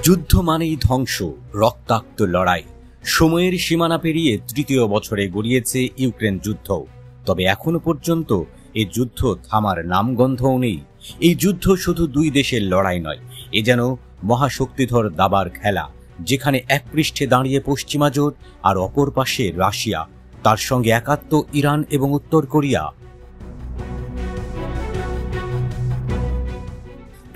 যুদ্ধ মানেই ধ্বংস, রক্তাক্ত লড়াই। সময়ের সীমানা পেরিয়ে তৃতীয় বছরে গড়িয়েছে ইউক্রেন যুদ্ধ। তবে এখনো পর্যন্ত এই যুদ্ধ থামার নামগন্ধও নেই। এই যুদ্ধ শুধু দুই দেশের লড়াই নয়, এ যেন মহাশক্তিধর দাবার খেলা, যেখানে এক পৃষ্ঠে দাঁড়িয়ে পশ্চিমা জোট আর অপর পাশে রাশিয়া, তার সঙ্গে একাত্ম ইরান এবং উত্তর কোরিয়া।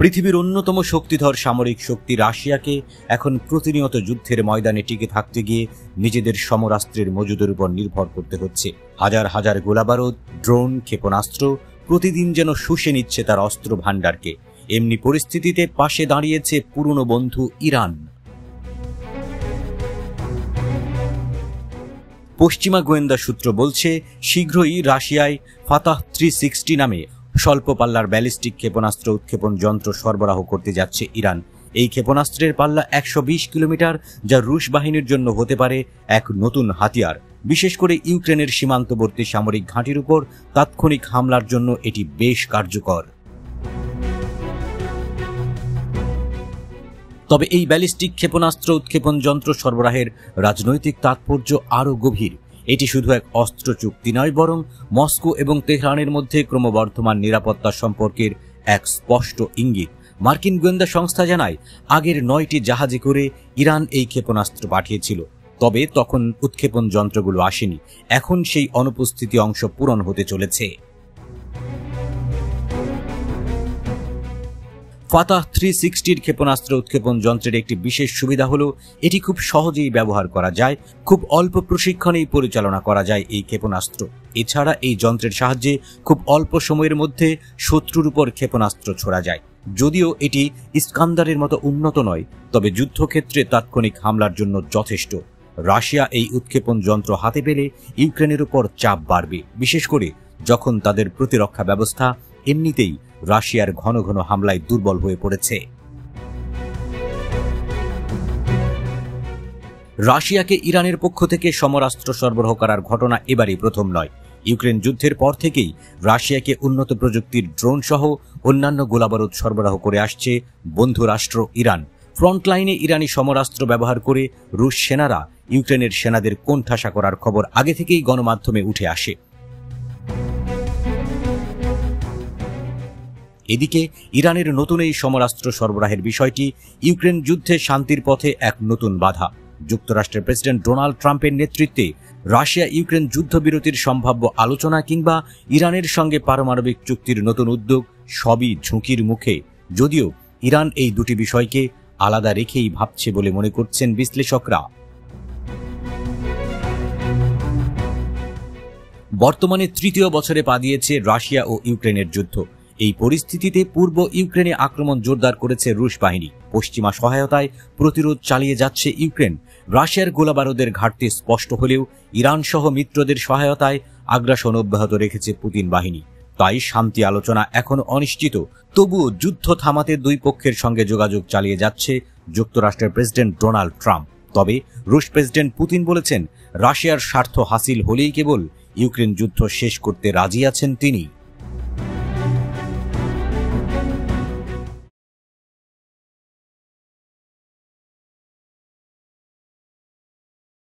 পৃথিবীর অন্যতম শক্তিধর সামরিক শক্তি রাশিয়াকে এখন প্রতিনিয়ত যুদ্ধের ময়দানে টিকে থাকতে গিয়ে নিজেদের সমরাস্ত্রের মজুদের উপর নির্ভর করতে হচ্ছে। হাজার হাজার গোলাবারুদ, ড্রোন, ক্ষেপণাস্ত্র প্রতিদিন যেন শুষে নিচ্ছে তার অস্ত্র ভাণ্ডারকে। এমনি পরিস্থিতিতে পাশে দাঁড়িয়েছে পুরনো বন্ধু ইরান। পশ্চিমা গোয়েন্দা সূত্র বলছে, শীঘ্রই রাশিয়ায় ফাতাহ 360 নামে স্বল্প পাল্লার ব্যালিস্টিক ক্ষেপণাস্ত্র উৎক্ষেপণ যন্ত্র সরবরাহ করতে যাচ্ছে ইরান। এই ক্ষেপণাস্ত্রের পাল্লা 120 কিলোমিটার, যা রুশ বাহিনীর জন্য হতে পারে এক নতুন হাতিয়ার। বিশেষ করে ইউক্রেনের সীমান্তবর্তী সামরিক ঘাঁটির উপর তাৎক্ষণিক হামলার জন্য এটি বেশ কার্যকর। তবে এই ব্যালিস্টিক ক্ষেপণাস্ত্র উৎক্ষেপণ যন্ত্র সরবরাহের রাজনৈতিক তাৎপর্য আরও গভীর। এটি শুধু এক অস্ত্র চুক্তি নয়, বরং মস্কো এবং তেহরানের মধ্যে ক্রমবর্ধমান নিরাপত্তা সম্পর্কের এক স্পষ্ট ইঙ্গিত। মার্কিন গোয়েন্দা সংস্থা জানায়, আগের 9টি জাহাজে করে ইরান এই ক্ষেপণাস্ত্র পাঠিয়েছিল, তবে তখন উৎক্ষেপণ যন্ত্রগুলো আসেনি। এখন সেই অনুপস্থিতি অংশ পূরণ হতে চলেছে। ফাতাহ 360 ক্ষেপণাস্ত্র উৎক্ষেপণ যন্ত্রের একটি বিশেষ সুবিধা হলো এটি খুব সহজেই ব্যবহার করা যায়, খুব অল্প প্রশিক্ষণেই পরিচালনা করা যায় এই ক্ষেপণাস্ত্র। এছাড়া এই যন্ত্রের সাহায্যে খুব অল্প সময়ের মধ্যে শত্রুর উপর ক্ষেপণাস্ত্র ছোড়া যায়। যদিও এটি ইস্কান্দারের মতো উন্নত নয়, তবে যুদ্ধক্ষেত্রে তাৎক্ষণিক হামলার জন্য যথেষ্ট। রাশিয়া এই উৎক্ষেপণ যন্ত্র হাতে পেলে ইউক্রেনের উপর চাপ বাড়বে, বিশেষ করে যখন তাদের প্রতিরক্ষা ব্যবস্থা এমনিতেই রাশিয়ার ঘন ঘন হামলায় দুর্বল হয়ে পড়েছে। রাশিয়াকে ইরানের পক্ষ থেকে সমরাস্ত্র সরবরাহ করার ঘটনা এবারই প্রথম নয়। ইউক্রেন যুদ্ধের পর থেকেই রাশিয়াকে উন্নত প্রযুক্তির ড্রোন সহ অন্যান্য গোলাবারুদ সরবরাহ করে আসছে বন্ধু রাষ্ট্র ইরান। ফ্রন্টলাইনে ইরানি সমরাস্ত্র ব্যবহার করে রুশ সেনারা ইউক্রেনের সেনাদের কোণঠাসা করার খবর আগে থেকেই গণমাধ্যমে উঠে আসে। এদিকে ইরানের নতুন এই সমরাস্ত্র সরবরাহের বিষয়টি ইউক্রেন যুদ্ধে শান্তির পথে এক নতুন বাধা। যুক্তরাষ্ট্রের প্রেসিডেন্ট ডোনাল্ড ট্রাম্পের নেতৃত্বে রাশিয়া ইউক্রেন যুদ্ধবিরতির সম্ভাব্য আলোচনা কিংবা ইরানের সঙ্গে পারমাণবিক চুক্তির নতুন উদ্যোগ সবই ঝুঁকির মুখে। যদিও ইরান এই দুটি বিষয়কে আলাদা রেখেই ভাবছে বলে মনে করছেন বিশ্লেষকরা। বর্তমানে তৃতীয় বছরে পা দিয়েছে রাশিয়া ও ইউক্রেনের যুদ্ধ। এই পরিস্থিতিতে পূর্ব ইউক্রেনে আক্রমণ জোরদার করেছে রুশ বাহিনী। পশ্চিমা সহায়তায় প্রতিরোধ চালিয়ে যাচ্ছে ইউক্রেন। রাশিয়ার গোলাবারুদের ঘাটতি স্পষ্ট হলেও ইরান সহ মিত্রদের সহায়তায় আগ্রাসন অব্যাহত রেখেছে পুতিন বাহিনী। তাই শান্তি আলোচনা এখনো অনিশ্চিত। তবুও যুদ্ধ থামাতে দুই পক্ষের সঙ্গে যোগাযোগ চালিয়ে যাচ্ছে যুক্তরাষ্ট্রের প্রেসিডেন্ট ডোনাল্ড ট্রাম্প। তবে রুশ প্রেসিডেন্ট পুতিন বলেছেন, রাশিয়ার স্বার্থ হাসিল হলেই কেবল ইউক্রেন যুদ্ধ শেষ করতে রাজি আছেন তিনি।